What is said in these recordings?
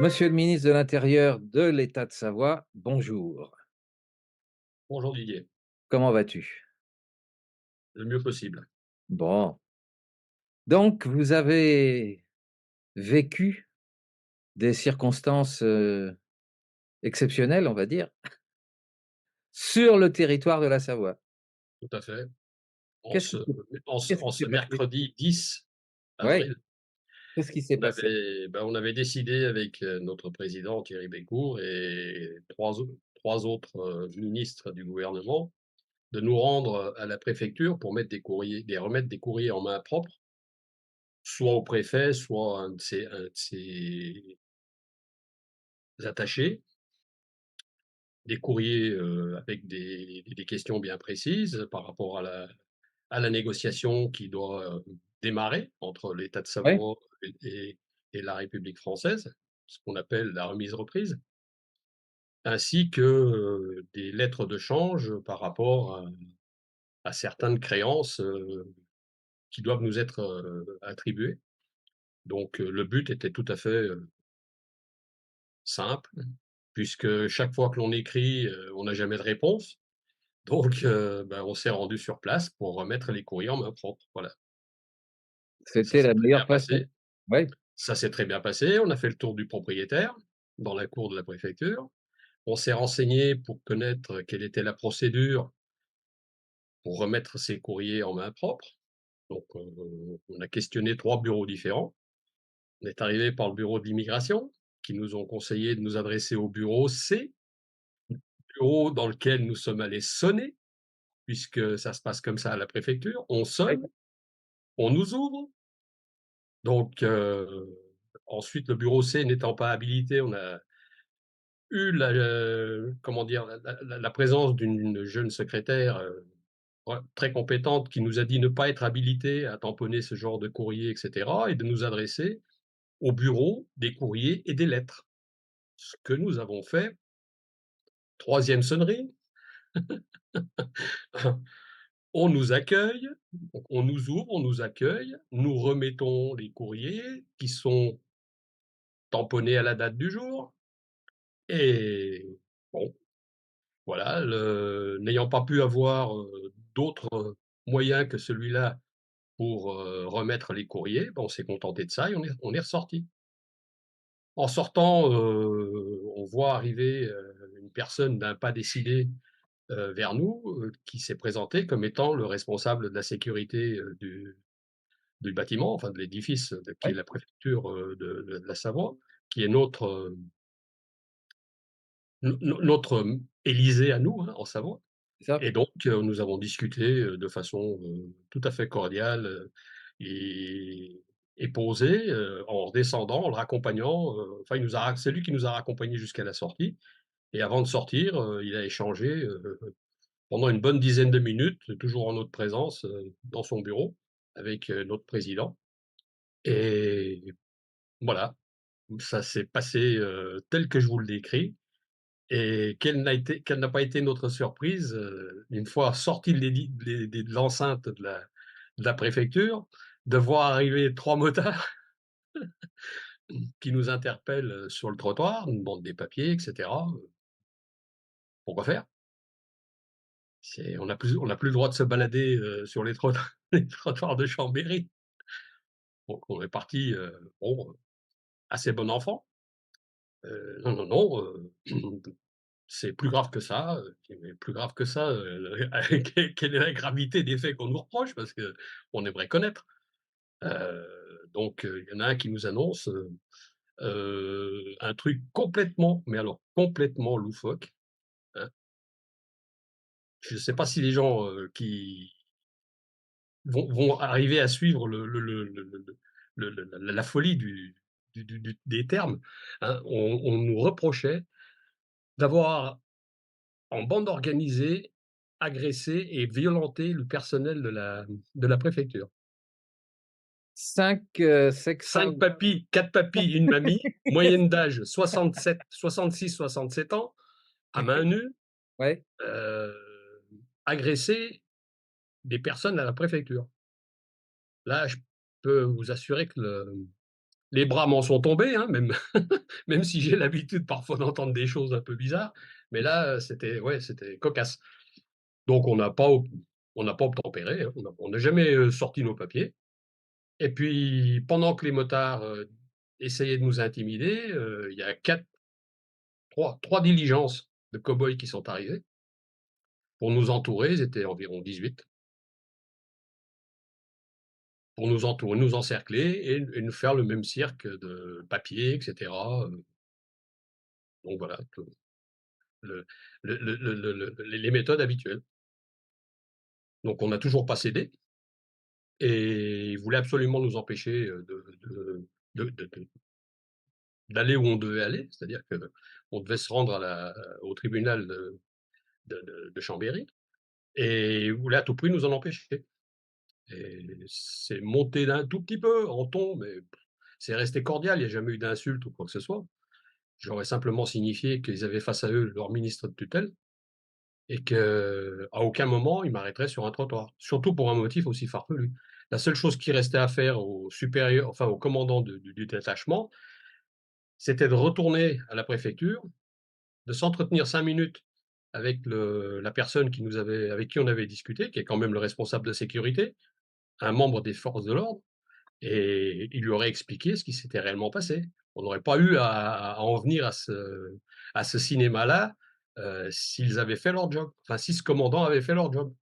Monsieur le ministre de l'Intérieur de l'État de Savoie, bonjour. Bonjour Didier, Comment vas-tu? le mieux possible. Bon. Donc vous avez vécu des circonstances, exceptionnelles, on va dire, sur le territoire de la Savoie. Tout à fait. En Qu'est-ce ce qui s'est en ce qu'est-ce en qui ce s'est passé? mercredi 10 Oui, avril, qu'est-ce qui s'est passé? on avait décidé avec, notre président Thierry Bécourt et 3 autres, ministres du gouvernement de nous rendre, à la préfecture pour mettre des remettre des courriers en main propre, soit au préfet, soit à un de ses attachés. Des courriers, avec des questions bien précises par rapport à la négociation qui doit, démarrer entre l'État de Oui, Savoie et la République française, ce qu'on appelle la remise-reprise, ainsi que, des lettres de change par rapport à certaines créances, qui doivent nous être, attribuées. Donc, le but était tout à fait, simple, puisque chaque fois que l'on écrit, on n'a jamais de réponse. Donc, on s'est rendu sur place pour remettre les courriers en main propre, voilà. Ça c'était s'est la très bien meilleure façon. passé. Oui, Ça s'est très bien passé. On a fait le tour du propriétaire dans la cour de la préfecture. On s'est renseigné pour connaître quelle était la procédure pour remettre ces courriers en main propre. Donc, on a questionné 3 bureaux différents. On est arrivé par le bureau de l'immigration qui nous ont conseillé de nous adresser au bureau C, bureau dans lequel nous sommes allés sonner puisque ça se passe comme ça à la préfecture. On oui, sonne, on nous ouvre. Donc, ensuite le bureau C n'étant pas habilité, on a eu comment dire? La présence d'une jeune secrétaire, ouais, très compétente qui nous a dit ne pas être habilitée à tamponner ce genre de courrier et cetera et de nous adresser au bureau des courriers et des lettres. Ce que nous avons fait. Troisième sonnerie, on nous accueille, donc on nous ouvre, on nous accueille, nous remettons les courriers qui sont tamponnés à la date du jour et bon. Voilà, n'ayant pas pu avoir, d'autres moyens que celui-là pour, remettre les courriers, on s'est contenté de ça et on est ressortis. En sortant, on voit arriver, une personne d'un pas décidé, vers nous, qui s'est présenté comme étant le responsable de la sécurité, du bâtiment, enfin de l'édifice, qui est oui, la préfecture, de la Savoie, qui est notre Élysée à nous, hein, en Savoie. c'est ça. Et donc, nous avons discuté, de façon, tout à fait cordiale, et posée, en redescendant, en le raccompagnant, enfin il nous a c'est lui qui nous a raccompagnés jusqu'à la sortie et avant de sortir, il a échangé, pendant une bonne dizaine de minutes, toujours en notre présence, dans son bureau avec, notre président et voilà, ça s'est passé, tel que je vous le décris. Et quelle n'a pas été notre surprise, une fois sortis de l'enceinte de la préfecture, de voir arriver 3 motards qui nous interpellent, sur le trottoir, nous demandent des papiers et cetera, pourquoi faire? On n'a plus le droit de se balader, sur les trottoirs les trottoirs de Chambéry. Donc on est parti, bon, assez bon enfant. Non, non, non, c'est plus grave que ça, plus grave que ça, quelle est la gravité des faits qu'on nous reproche? Parce qu'on aimerait connaître. Donc, il y en a un qui nous annonce, un truc complètement, mais alors complètement loufoque, hein. Je ne sais pas si les gens, qui vont arriver à suivre la folie des termes, hein. On nous reprochait d'avoir en bande organisée, agressé et violenté le personnel de la préfecture. 5 5 sextoys. papis, 4 papis, 1 mamie, moyenne d'âge 66-67 ans, à main nue, Ouais, heu, agressé des personnes à la préfecture. Là, je peux vous assurer que les bras m'en sont tombés, hein, même même si j'ai l'habitude parfois d'entendre des choses un peu bizarres, mais là, c'était ouais, c'était cocasse. Donc on n'a pas obtempéré, hein, on n'a jamais, sorti nos papiers et puis pendant que les motards, essayaient de nous intimider, il y a 3 diligences de cow-boys qui sont arrivées pour nous entourer, ils étaient environ 18, pour nous entourer, nous encercler et nous faire le même cirque de papiers et cetera, donc voilà, tout le les méthodes habituelles. Donc on n'a toujours pas cédé et ils voulaient absolument nous empêcher, de d'aller où on devait aller, c'est-à-dire qu'on devait se rendre au tribunal de Chambéry et ils voulaient à tout prix nous en empêcher et c'est monté d'un tout petit peu en ton, mais c'est resté cordial, il y a jamais eu d'insulte ou quoi que ce soit. J'aurais simplement signifié qu'ils avaient face à eux leur ministre de tutelle et qu'à aucun moment ils m'arrêteraient sur un trottoir, surtout pour un motif aussi farfelu. La seule chose qui restait à faire au supérieur, enfin au commandant du détachement, c'était de retourner à la préfecture, de s'entretenir 5 minutes avec la personne avec qui on avait discuté, qui est quand même le responsable de sécurité, un membre des forces de l'ordre, et il lui aurait expliqué ce qui s'était réellement passé. On n'aurait pas eu à en venir à ce cinéma-là, s'ils avaient fait leur job, enfin si ce commandant avait fait leur job.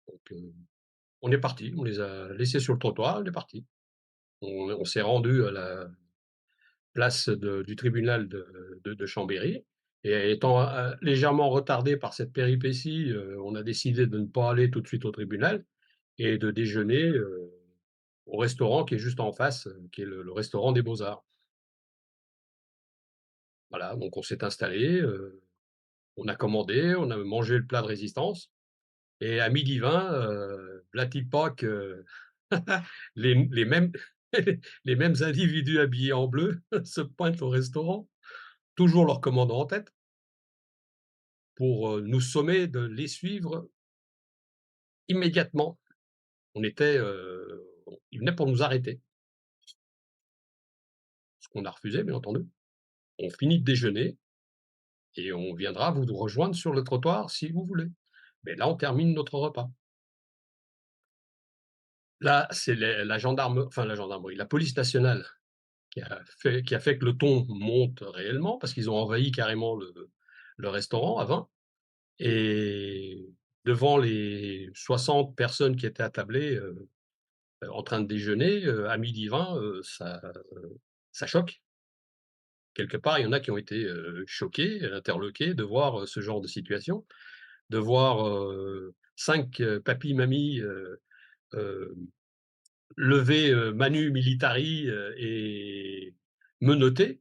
Donc, on est parti, on les a laissés sur le trottoir, on est parti. On s'est rendu à la place du tribunal de Chambéry et étant, légèrement retardé par cette péripétie, on a décidé de ne pas aller tout de suite au tribunal et de déjeuner, au restaurant qui est juste en face, qui est le restaurant des Beaux-Arts. Voilà, donc on s'est installés, on a commandé, on a mangé le plat de résistance et à 12:20, v'là-t-il pas que les mêmes les mêmes individus habillés en bleu se pointent au restaurant, toujours leur commandant en tête, pour, nous sommer de les suivre immédiatement. On était, ils venaient pour nous arrêter, ce qu'on a refusé bien entendu. On finit de déjeuner et on viendra vous rejoindre sur le trottoir si vous voulez. Mais là, on termine notre repas. Là, c'est la gendarmerie, la police nationale qui a fait que le ton monte réellement, parce qu'ils ont envahi carrément le restaurant à vin et devant les 60 personnes qui étaient attablées, en train de déjeuner, à 12:20, ça choque. Quelque part, il y en a qui ont été, choqués, interloqués de voir, ce genre de situation, de voir, 5, papis-mamies, heu, lever, manu militari, et menotter,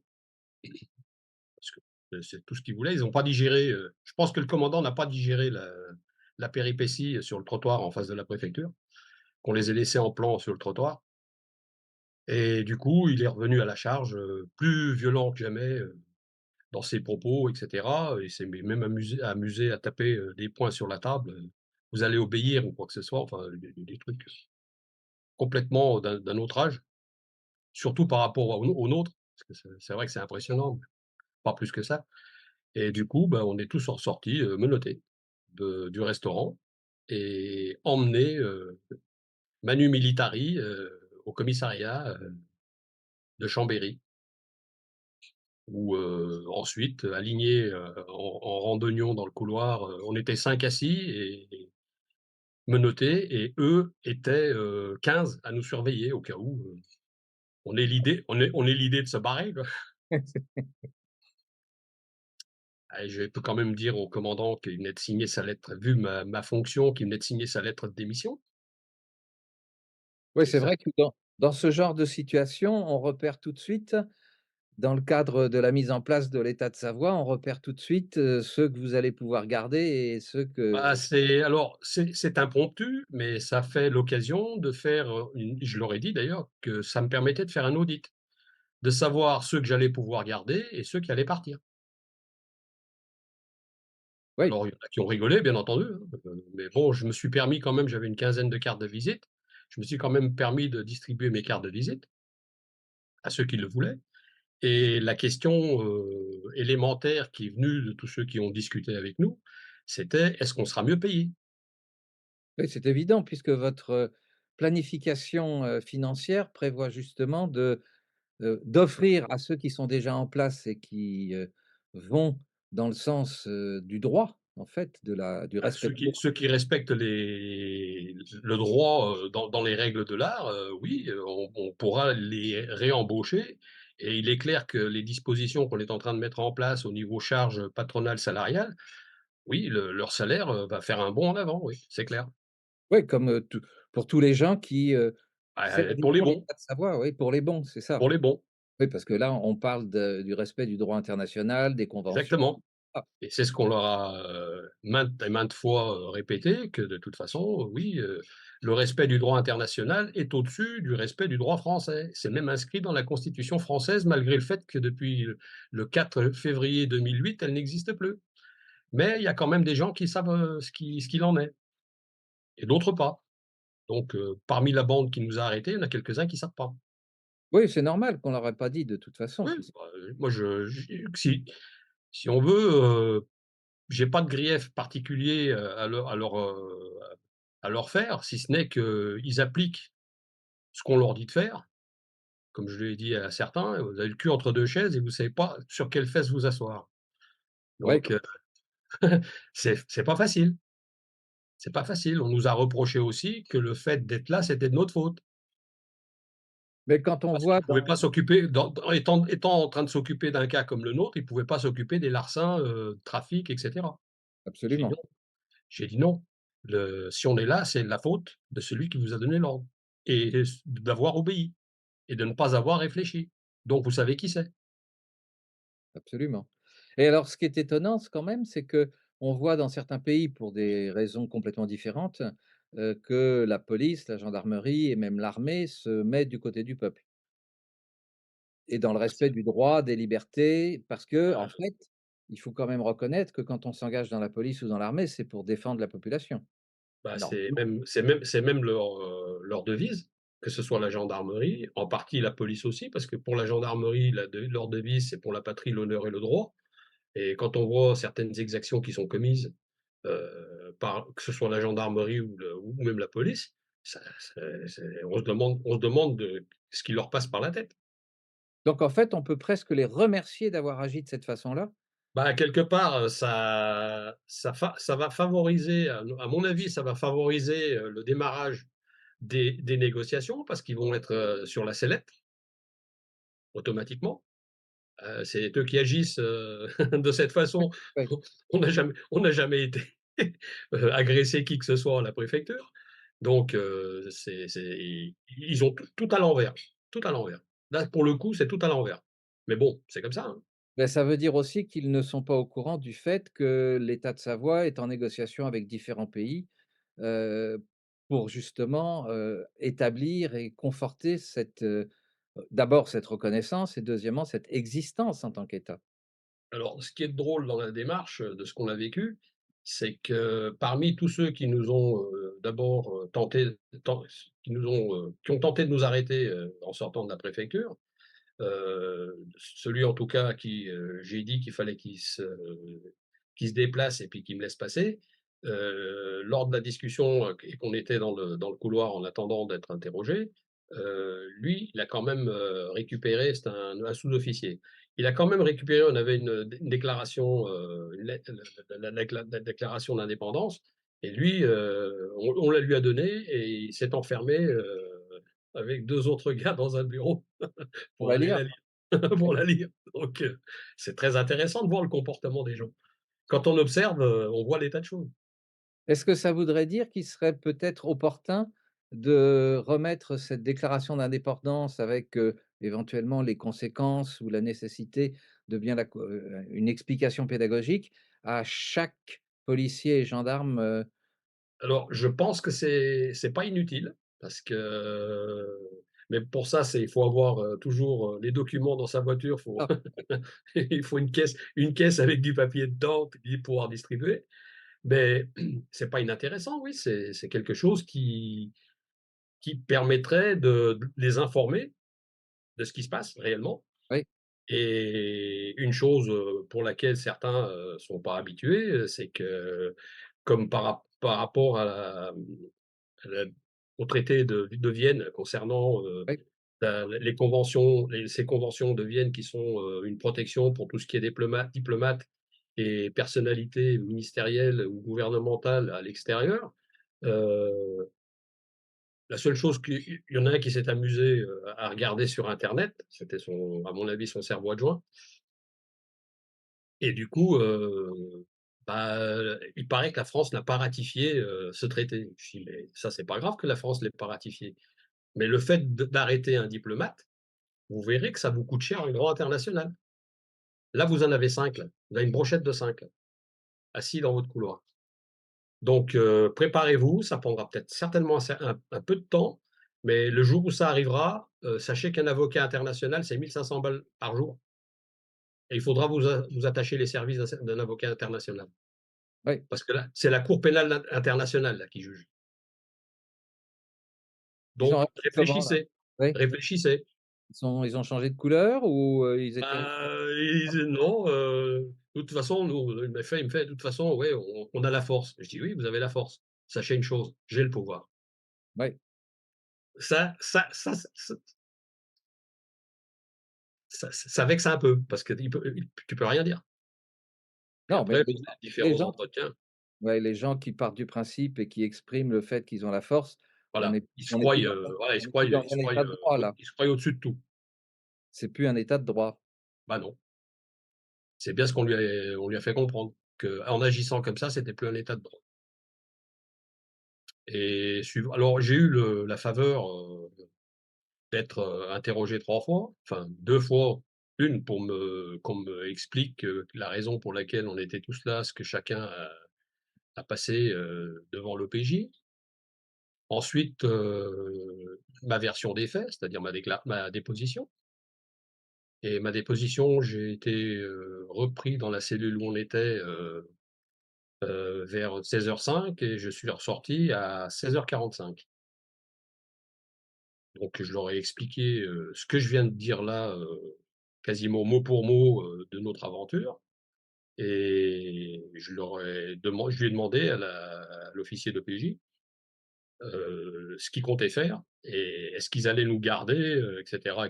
parce que, c'est tout ce qu'ils voulaient. Ils ont pas digéré, je pense que le commandant n'a pas digéré la péripétie sur le trottoir en face de la préfecture, qu'on les ait laissés en plan sur le trottoir et du coup, il est revenu à la charge, plus violent que jamais, dans ses propos et cetera. Il s'est même amusé à taper, des poings sur la table, «Vous allez obéir» ou quoi que ce soit, enfin des trucs complètement d'un autre âge, surtout par rapport aux nôtres, parce que c'est vrai que c'est impressionnant, mais pas plus que ça et du coup, bah, on est tous ressortis, menottés du restaurant et emmenés, manu militari, au commissariat, de Chambéry où, ensuite alignés, en rang d'oignon dans le couloir, on était 5 assis et menottés et eux étaient, 15 à nous surveiller au cas où, on ait l'idée de se barrer, quoi. Ah et je peux quand même dire au commandant qu'il venait de signer sa lettre vu ma fonction, qu'il venait de signer sa lettre de démission. Oui, C'est c'est ça. vrai que dans ce genre de situation, on repère tout de suite, dans le cadre de la mise en place de l'état de Savoie, on repère tout de suite, ceux que vous allez pouvoir garder et ceux Bah, que c'est impromptu, mais ça fait l'occasion de faire, une je leur ai dit d'ailleurs que ça me permettait de faire un audit, de savoir ceux que j'allais pouvoir garder et ceux qui allaient partir. oui, Alors il y en a qui ont rigolé bien entendu, hein, mais bon, je me suis permis quand même, j'avais une quinzaine de cartes de visite. Je me suis quand même permis de distribuer mes cartes de visite à ceux qui le voulaient. Et la question, élémentaire qui est venue de tous ceux qui ont discuté avec nous, c'était: «Est-ce qu'on sera mieux payé?» Oui, c'est évident puisque votre, planification, financière prévoit justement d'offrir à ceux qui sont déjà en place et qui, vont dans le sens, du droit, en fait, du Ah, respect du droit. ceux qui respectent le droit, dans les règles de l'art, oui, on pourra les réembaucher, et il est clair que les dispositions qu'on est en train de mettre en place au niveau charges patronales salariales, oui, leur salaire, va faire un bond en avant, oui, c'est clair. Oui, comme, pour tous les gens qui, Pour les serviront bons, l'État de Savoie, oui, pour les bons, c'est ça. pour les bons, Oui, parce que là, on parle du respect du droit international, des conventions. exactement. Ah, Et c'est ce qu'on leur a, maintes et maintes fois, répété, que de toute façon, oui, le respect du droit international est au-dessus du respect du droit français. C'est même inscrit dans la Constitution française, malgré le fait que depuis le 4 février 2008, elle n'existe plus. Mais il y a quand même des gens qui savent, ce qu'il en est, et d'autres pas. Donc, parmi la bande qui nous a arrêtés, il y en a quelques-uns qui savent pas. oui, c'est normal qu'on leur ait pas dit de toute façon, Oui, puisque bah, moi si on veut, j'ai pas de grief particulier, à leur faire, si ce n'est qu'ils appliquent ce qu'on leur dit de faire. Comme je l'ai dit à certains: «Vous avez le cul entre 2 chaises et vous savez pas sur quelle fesse vous asseoir». ouais, Donc, c'est pas facile, c'est pas facile. On nous a reproché aussi que le fait d'être là, c'était de notre faute. mais quand on Parce voit qu'ils pouvaient dans pas s'occuper étant en train de s'occuper d'un cas comme le nôtre, ils pouvaient pas s'occuper des larcins, de trafic et cetera. J'ai dit: «Non». absolument, J'ai dit: «Non, si on est là, c'est de la faute de celui qui vous a donné l'ordre, et d'avoir obéi et de ne pas avoir réfléchi. Donc vous savez qui c'est». absolument. Et alors ce qui est étonnant, quand même, c'est qu'on voit dans certains pays, pour des raisons complètement différentes, que la police, la gendarmerie et même l'armée se mettent du côté du peuple et dans le Bah, c'est respect du droit, des libertés. Parce que en bah fait, il faut quand même reconnaître que quand on s'engage dans la police ou dans l'armée, c'est pour défendre la population, normalement. c'est même leur devise, que ce soit la gendarmerie, en partie la police aussi, parce que pour la gendarmerie, leur devise, c'est: «Pour la patrie, l'honneur et le droit». Et quand on voit certaines exactions qui sont commises, par que ce soit la gendarmerie ou même la police, ça on se demande de ce qui leur passe par la tête. Donc en fait, on peut presque les remercier d'avoir agi de cette façon-là. Bah, quelque part, ça va favoriser, à mon avis, ça va favoriser, le démarrage des négociations, parce qu'ils vont être, sur la sellette, automatiquement. C'est eux qui agissent, de cette façon. Ouais. On n'a jamais été, agressé qui que ce soit à la préfecture. Donc, ils ont tout à l'envers, tout à l'envers. Là, pour le coup, c'est tout à l'envers. Mais bon, c'est comme ça, hein. Beh, ça veut dire aussi qu'ils ne sont pas au courant du fait que l'État de Savoie est en négociation avec différents pays, heu, pour justement, établir et conforter d'abord cette reconnaissance et deuxièmement cette existence en tant qu'État. Alors, ce qui est drôle dans la démarche, de ce qu'on a vécu, c'est que parmi tous ceux qui nous ont, d'abord, qui ont tenté de nous arrêter, en sortant de la préfecture, celui en tout cas à qui, j'ai dit qu'il fallait qu'il se déplace et puis qu'il me laisse passer, lors de la discussion, et qu'on était dans le couloir en attendant d'être interrogé, lui, il a quand même, récupéré, c'était un sous-officier. Il a quand même récupéré, on avait une déclaration, une lettre, la déclaration d'indépendance, et lui, on la lui a donnée, et il s'est enfermé, avec 2 autres gars dans un bureau Pour pour la aller lire? la lire, pour la lire. Donc, c'est très intéressant de voir le comportement des gens. Quand on observe, on voit l'état de choses. Est-ce que ça voudrait dire qu'il serait peut-être opportun de remettre cette déclaration d'indépendance avec, éventuellement les conséquences ou la nécessité de bien une explication pédagogique à chaque policier et gendarme, Alors, je pense que c'est pas inutile, parce que mais pour ça, il faut avoir, toujours, les documents dans sa voiture, ah, il faut une caisse avec du papier dedans, puis pouvoir distribuer. Mais c'est pas inintéressant, oui, c'est quelque chose qui permettrait de les informer de ce qui se passe réellement. oui, Et une chose, pour laquelle certains, sont pas habitués, c'est que comme par rapport à la au traité de Vienne concernant, oui, les conventions ces conventions de Vienne qui sont, une protection pour tout ce qui est diplomate et personnalité ministérielle ou gouvernementale à l'extérieur. Heu, la seule chose qu'il y en a un qui s'est amusé, à regarder sur internet, c'était son à mon avis son cerveau adjoint. Et du coup, il paraît que la France n'a pas ratifié, ce traité. Je dis: «Mais ça, c'est pas grave que la France l'ait pas ratifié, mais le fait d'arrêter un diplomate, vous verrez que ça vous coûte cher en droit international. Là, vous en avez 5 là, vous avez une brochette de 5 là, assis dans votre couloir. Donc préparez-vous, ça prendra peut-être certainement un peu de temps, mais le jour où ça arrivera, sachez qu'un avocat international, c'est 1 500 balles par jour et il faudra vous attacher les services d'un avocat international». oui. Parce que là, c'est la Cour pénale internationale là qui juge. Ils ont Donc réagi comment là? réfléchissez, Oui, réfléchissez. ils ont changé de couleur ou, ils étaient restés? Ils disaient: «Non, de toute façon, nous», il me fait: «De toute façon, ouais, on a la force». Je dis: «Oui, vous avez la force. Sachez une chose, j'ai le pouvoir». Oui. Ça ça vexe un peu parce que tu peux rien dire. Puis Non, mais après pour les les différents gens qui entretiens, ouais, les gens qui partent du principe et qui expriment le fait qu'ils ont la force, on voilà, est on est plus dans voilà, on est plus dans un état de droit là. ils se croient au-dessus de tout. C'est plus un état de droit. Bah non, c'est bien ce qu'on lui a fait comprendre, qu'en agissant comme ça, c'était plus un état de droit. Et suiv alors j'ai eu la faveur, d'être, interrogé 3 fois, enfin 2 fois. Une pour qu'on me explique, la raison pour laquelle on était tous là, ce que chacun a passé, devant l'OPJ. Ensuite, ma version des faits, c'est-à-dire ma déposition. Et ma déposition, j'ai été, repris dans la cellule où on était, vers 16h05 et je suis ressorti à 16h45. Donc je leur ai expliqué, ce que je viens de dire là, quasiment mot pour mot, de notre aventure et je lui ai demandé à l'officier d'OPJ, ce qu'ils comptaient faire et est-ce qu'ils allaient nous garder, et cetera,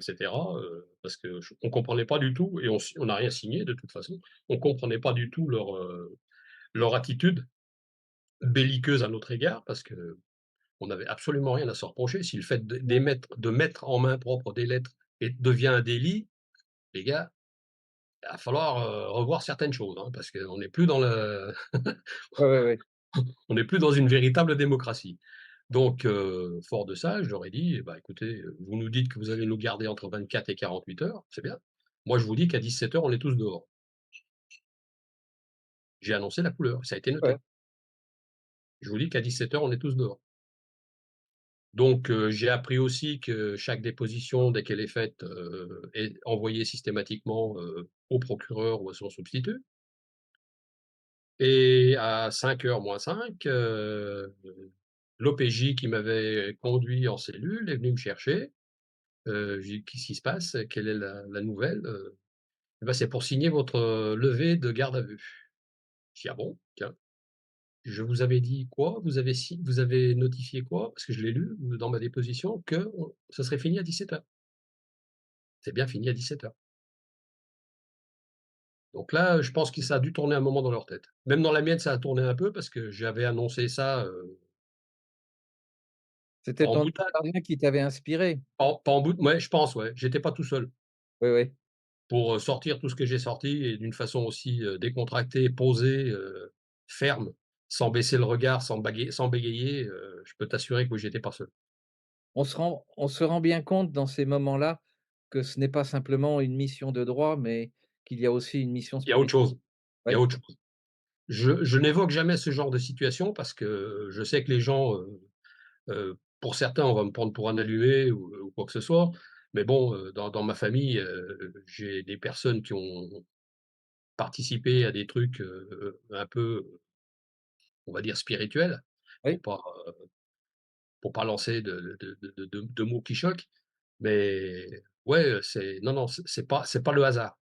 parce que on comprenait pas du tout et on n'a rien signé de toute façon. On comprenait pas du tout leur attitude belliqueuse à notre égard parce qu'on n'avait absolument rien à se reprocher. Si le fait de mettre en main propre des lettres devient un délit, les gars, il va falloir, revoir certaines choses, hein, parce qu'on n'est plus dans le Ouais, ouais, ouais. on n'est plus dans une véritable démocratie. Donc fort de ça, je leur ai dit: «Bah, écoutez, vous nous dites que vous allez nous garder entre 24 et 48 heures, c'est bien. Moi, je vous dis qu'à 17h, on est tous dehors». J'ai annoncé la couleur, ça a été Ouais. noté. Je vous dis qu'à 17h, on est tous dehors. Donc j'ai appris aussi que chaque déposition, dès qu'elle est faite, est envoyée systématiquement, au procureur ou à son substitut. Et à 5h moins 5, l'OPJ qui m'avait conduit en cellule est venu me chercher. Je lui «Qu'est-ce qui se passe? Quelle est la nouvelle?» «Eh bah, c'est pour signer votre, levée de garde à vue». Je dis: «Ah bon? Tiens, je vous avais dit quoi? Vous avez notifié quoi?» Parce que je l'ai lu dans ma déposition que ça serait fini à 17h. C'est bien fini à 17h. Donc là, je pense que ça a dû tourner un moment dans leur tête. Même dans la mienne, ça a tourné un peu parce que j'avais annoncé ça, pas C'était en ton boutade. gardien qui t'avait inspiré? Pas en bout ouais, je pense, ouais. J'étais pas tout seul Oui, oui. pour, sortir tout ce que j'ai sorti et d'une façon aussi, décontractée, posée, ferme, sans baisser le regard, sans bégayer, je peux t'assurer que oui, j'étais pas seul. On se rend bien compte dans ces moments-là que ce n'est pas simplement une mission de droit, mais qu'il y a aussi une mission Il y a autre spirituelle. chose, il y a Oui, autre chose. Je n'évoque jamais ce genre de situation parce que je sais que les gens, pour certains, on va me prendre pour un allumé ou quoi que ce soit, mais bon, dans ma famille, j'ai des personnes qui ont participé à des trucs, un peu, on va dire spirituels, oui, pour pas, pour pas lancer de mots qui choquent. Mais ouais, c'est non, non, c'est pas le hasard.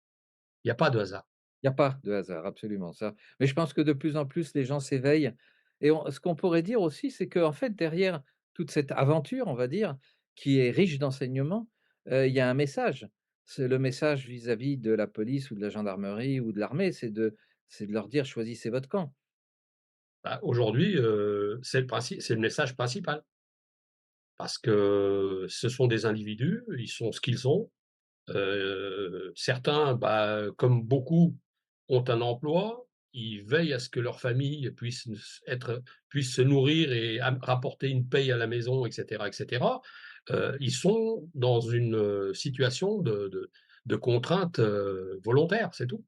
Il y a pas de hasard. Il y a pas de hasard, absolument ça. Mais je pense que de plus en plus les gens s'éveillent et on ce qu'on pourrait dire aussi, c'est qu'en fait derrière toute cette aventure, on va dire, qui est riche d'enseignements, il y a un message. C'est le message vis-à-vis de la police ou de la gendarmerie ou de l'armée, c'est de leur dire: «Choisissez votre camp». Bah, aujourd'hui, c'est le message principal parce que ce sont des individus, ils sont ce qu'ils sont. Certains, bah, comme beaucoup, ont un emploi. Ils veillent à ce que leur famille puisse se nourrir et rapporter une paye à la maison et cetera et cetera. Ils sont dans une, situation de contrainte, volontaire, c'est tout.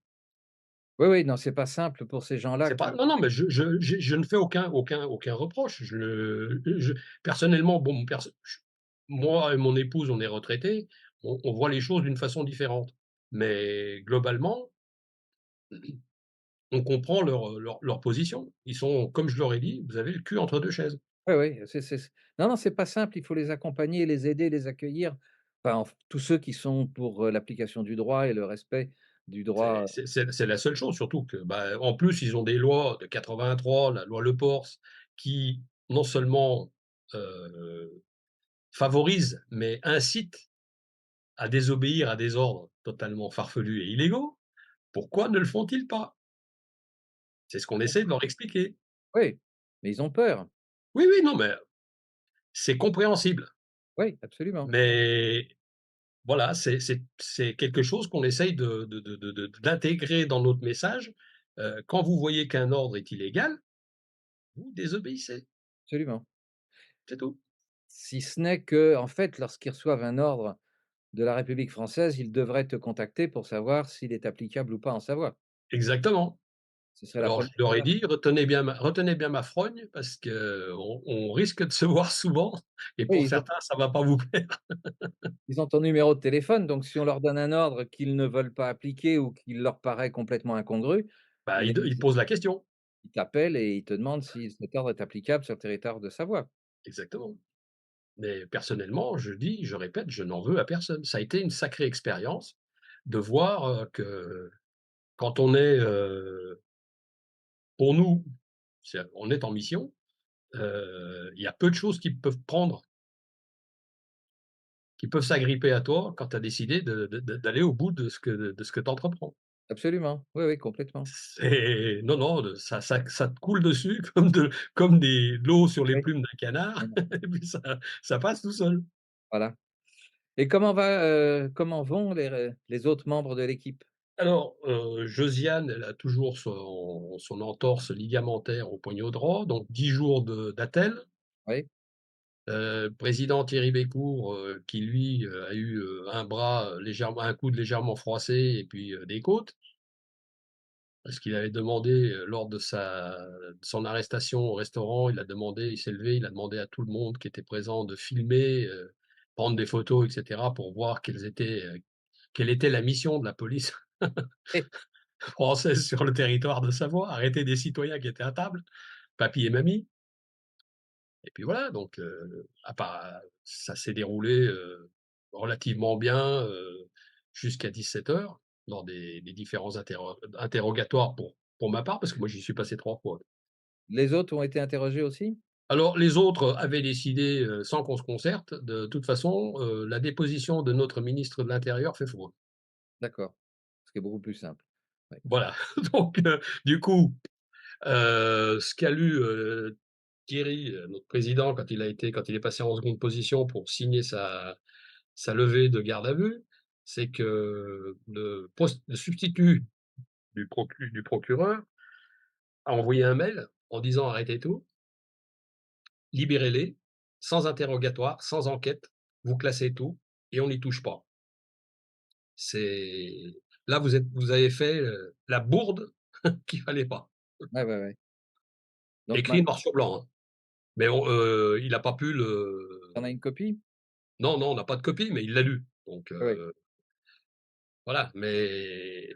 Oui, oui, non, c'est pas simple pour ces gens-là C'est pas qui non, non, mais je ne fais aucun reproche. Personnellement, bon, moi et mon épouse, on est retraités, on voit les choses d'une façon différente. Mais globalement, on comprend leur position. Ils sont comme je leur ai dit: «Vous avez le cul entre 2 chaises». oui, oui, c'est non, non, c'est pas simple, il faut les accompagner, les aider, les accueillir. Enfin, tous ceux qui sont pour, l'application du droit et le respect du droit. C'est la seule chose, surtout que, bah, en plus, ils ont des lois de 83, la loi Le Pors, qui non seulement, heu, favorisent, mais incitent à désobéir à des ordres totalement farfelus et illégaux. Pourquoi ne le font-ils pas? C'est ce qu'on essaie de leur expliquer. Oui, mais ils ont peur. Oui, oui, non, mais c'est compréhensible, Oui, absolument, mais voilà, c'est quelque chose qu'on essaye d'intégrer dans notre message. Quand vous voyez qu'un ordre est illégal, vous désobéissez, absolument. c'est tout. Si ce n'est que, en fait, lorsqu'ils reçoivent un ordre de la République française, ils devraient te contacter pour savoir s'il est applicable ou pas en Savoie. Exactement. Ce serait la Alors je première leur ai démarche. dit: «Retenez bien ma frogne parce qu'on risque de se voir souvent et Oui, pour certains, ça va pas vous plaire». ils ont ton numéro de téléphone, donc si on leur donne un ordre qu'ils ne veulent pas appliquer ou qui leur paraît complètement incongru, Bah, eh bien, ils posent la question. ils t'appellent et ils te demandent si cet ordre est applicable sur le territoire de Savoie. Exactement. Mais personnellement, je répète, je n'en veux à personne. Ça a été une sacrée expérience de voir, que quand on est, pour nous, on est en mission, il y a peu de choses qui peuvent s'agripper à toi quand tu as décidé d'aller au bout de ce que tu entreprends. Absolument, oui, oui, complètement. C'est non, non, ça te coule dessus comme de l'eau sur les Oui, plumes d'un canard vraiment, et puis ça passe tout seul. voilà. Et comment vont les autres membres de l'équipe? Alors, Josiane, elle a toujours son entorse ligamentaire au poignet droit, donc 10 jours d'attelle. Oui? Président Thierry Bécourt, qui lui, a eu, un coude légèrement froissé et puis, des côtes. Parce qu'il avait demandé, lors de son arrestation au restaurant, il s'est levé, il a demandé à tout le monde qui était présent de filmer, prendre des photos et cetera pour voir quelle était la mission de la police Eh, française sur le territoire de Savoie, arrêter des citoyens qui étaient à table, papy et mamie. Et puis voilà, donc ça s'est déroulé, relativement bien, jusqu'à 17 heures lors des différents interrogatoires pour ma part, parce que moi j'y suis passé 3 fois. les autres ont été interrogés aussi? Alors les autres avaient décidé, sans qu'on se concerte, de toute façon, la déposition de notre ministre de l'intérieur fait foi. D'accord, ce qui est beaucoup plus simple. Oui, Voilà, donc du coup, ce qu'a lu, Thierry, notre président, quand il est passé en seconde position pour signer sa levée de garde à vue, c'est que le substitut du procureur a envoyé un mail en disant: «Arrêtez tout, libérez-les, sans interrogatoire, sans enquête, vous classez tout et on n'y touche pas». C'est là, vous avez fait, la bourde qu'il fallait pas. ouais, ouais, ouais. Donc Écrit maintenant, noir sur blanc, hein. Mais il a pas pu tu en as une copie? non, non, on n'a pas de copie, mais il l'a lu. Donc Oui, oui. voilà, mais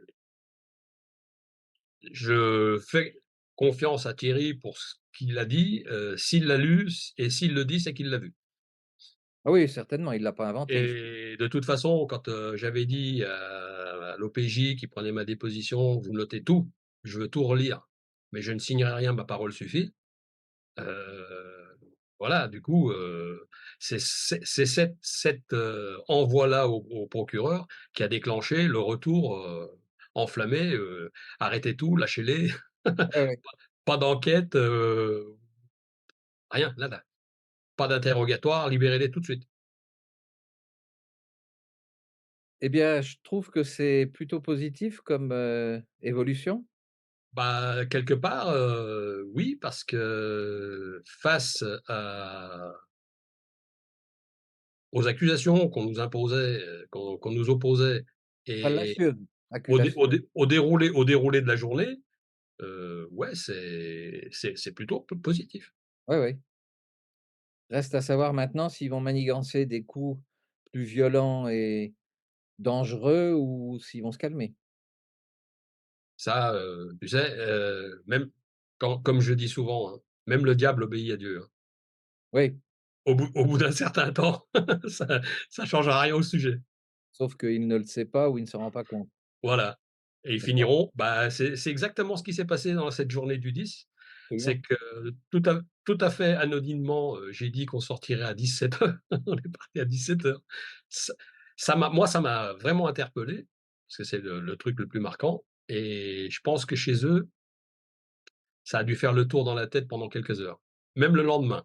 je fais confiance à Thierry pour ce qu'il a dit, s'il l'a lu et s'il le dit, c'est qu'il l'a vu. Ah oui, certainement, il l'a pas inventé, il faut Et de toute façon, quand, j'avais dit à l'OPJ qui prenait ma déposition: «Vous notez tout, je veux tout relire, mais je ne signerai rien, ma parole suffit». Heu, voilà, du coup, c'est cet envoi-là au procureur qui a déclenché le retour, enflammé, «Arrêtez tout, lâchez-les, ouais, ouais. pas d'enquête, rien, nada, pas d'interrogatoire, libérez-les tout de suite». Eh bien, je trouve que c'est plutôt positif comme, évolution. Bah, quelque part, oui, parce que face à aux accusations qu'on nous imposait, qu'on nous opposait et Fallacieux, accusation. au déroulé de la journée, ouais, c'est plutôt positif. Ouais, ouais. Reste à savoir maintenant s'ils vont manigancer des coups plus violents et dangereux ou s'ils vont se calmer. Ça, tu sais, même quand comme je dis souvent, hein, même le diable obéit à Dieu, hein. Oui, Au bout d'un certain temps, ça ça changera rien au sujet. sauf qu'il ne le sait pas ou il ne s'en rend pas compte. Voilà, et ils D'accord, finiront bah, c'est exactement ce qui s'est passé dans cette journée du 10. C'est absolument. que tout à fait anodinement, j'ai dit qu'on sortirait à 17:00. On est parti à 17:00. Ça ça m'a vraiment interpellé, parce que c'est le truc le plus marquant, et je pense que chez eux, ça a dû faire le tour dans la tête pendant quelques heures, même le lendemain.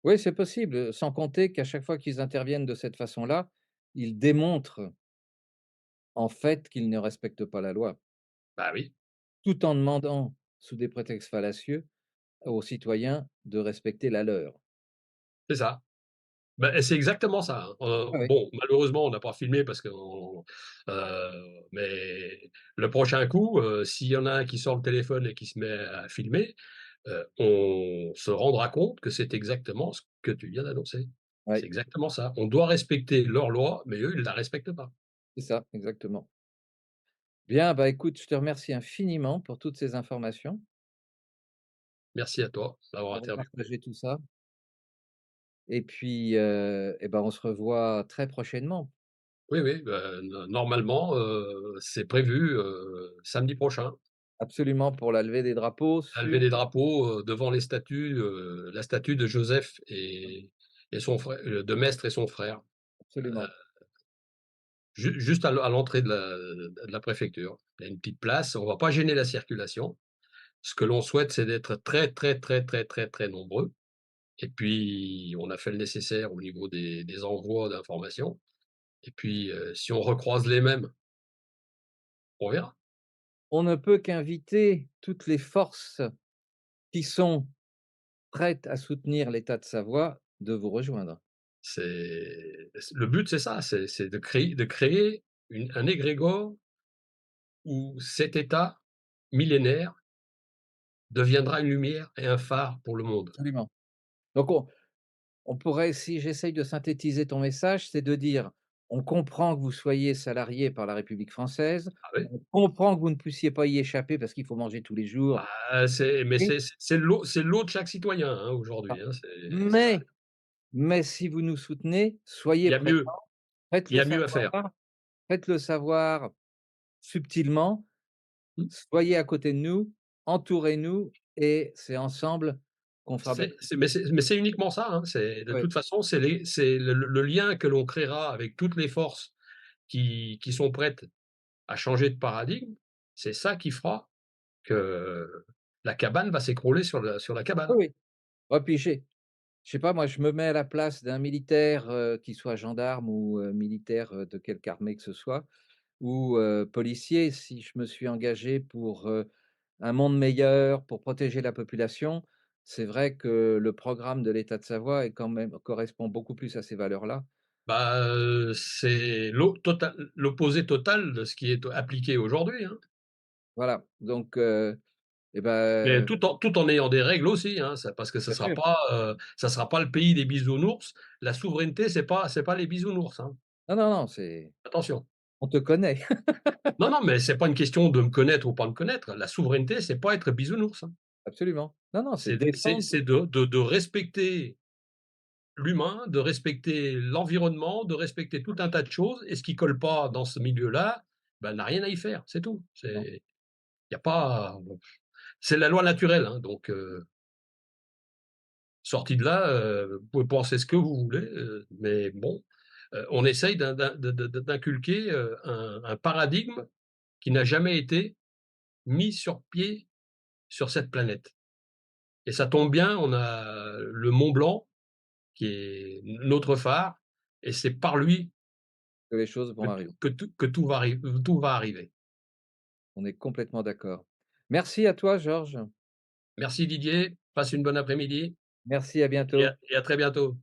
Oui, c'est possible, sans compter qu'à chaque fois qu'ils interviennent de cette façon-là, ils démontrent, en fait, qu'ils ne respectent pas la loi, Bah oui, tout en demandant, sous des prétextes fallacieux, aux citoyens de respecter la leur. c'est ça. Bah, c'est exactement ça, hein. Ah oui, Bon, malheureusement, on n'a pas filmé parce que mais le prochain coup, s'il y en a un qui sort le téléphone et qui se met à filmer, on se rendra compte que c'est exactement ce que tu viens d'annoncer. C'est ouais, exactement ça. On doit respecter leurs lois, mais eux, ils ne la respectent pas. c'est ça, exactement. Bien, bah, écoute, je te remercie infiniment pour toutes ces informations, Merci à toi d'avoir d'avoir interviewé. partagé tout ça et puis, et ben, on se revoit très prochainement, Oui, oui, bah, normalement, c'est prévu, samedi prochain. absolument pour la levée des drapeaux À lever sur des drapeaux, devant les statues, la statue de Joseph et son frère, de Maistre et son frère, heu, absolument. juste à l'entrée de la préfecture. Il y a une petite place, on va pas gêner la circulation. Ce que l'on souhaite, c'est d'être très, très, très, très, très, très nombreux, et puis on a fait le nécessaire au niveau des envois d'informations, et puis, si on recroise les mêmes, on verra. On ne peut qu'inviter toutes les forces qui sont prêtes à soutenir l'État de Savoie de vous rejoindre. Le but, c'est ça, c'est de créer un égrégore où cet État millénaire deviendra une lumière et un phare pour le monde. Absolument. Donc on pourrait, si j'essaye de synthétiser ton message, c'est de dire: «On comprend que vous soyez salarié par la République française, Ah oui? on comprend que vous ne puissiez pas y échapper parce qu'il faut manger tous les jours Bah, et c'est le lot de chaque citoyen, hein, aujourd'hui, hein, c'est ça. mais si vous nous soutenez, soyez Il y a présents, mieux, il y faites-le a mieux à faire. savoir, faites-le savoir subtilement, Mmh. soyez à côté de nous, entourez-nous et c'est ensemble qu'on fera bâtir C'est uniquement ça, hein, c'est de ouais, toute façon, c'est le lien que l'on créera avec toutes les forces qui sont prêtes à changer de paradigme, c'est ça qui fera que la cabane va s'écrouler sur la cabane. oui, oui. Oh puis je sais pas moi, je me mets à la place d'un militaire, qu'il soit gendarme ou, militaire, de quelque armée que ce soit ou, policier. Si je me suis engagé pour, un monde meilleur, pour protéger la population, c'est vrai que le programme de l'État de Savoie est quand même correspond beaucoup plus à ces valeurs-là. Bah, c'est l'opposé total de ce qui est appliqué aujourd'hui, hein. Voilà, donc et Mais ben, tout en ayant des règles aussi, hein, ça, parce que bien sûr. ça sera pas le pays des bisounours. La souveraineté, c'est pas les bisounours, hein. Non, non, non, c'est Attention. on te connaît. Non, non, mais c'est pas une question de me connaître ou pas me connaître. La souveraineté, c'est pas être bisounours, hein. Absolument. Non, non, c'est C'est défendre de respecter l'humain, de respecter l'environnement, de respecter tout un tas de choses et ce qui colle pas dans ce milieu-là, bah, n'a rien à y faire, c'est tout. Non, C'est il y a pas c'est la loi naturelle, hein, donc sorti de là, vous pouvez penser ce que vous voulez, mais bon, on essaye d'inculquer, un paradigme qui n'a jamais été mis sur pied sur cette planète et ça tombe bien, on a le Mont Blanc qui est notre phare et c'est par lui que les choses que vont arriver. tout va arriver. On est complètement d'accord. Merci à toi, Georges. Merci Didier, passe une bonne après-midi Merci, à bientôt. et à très bientôt.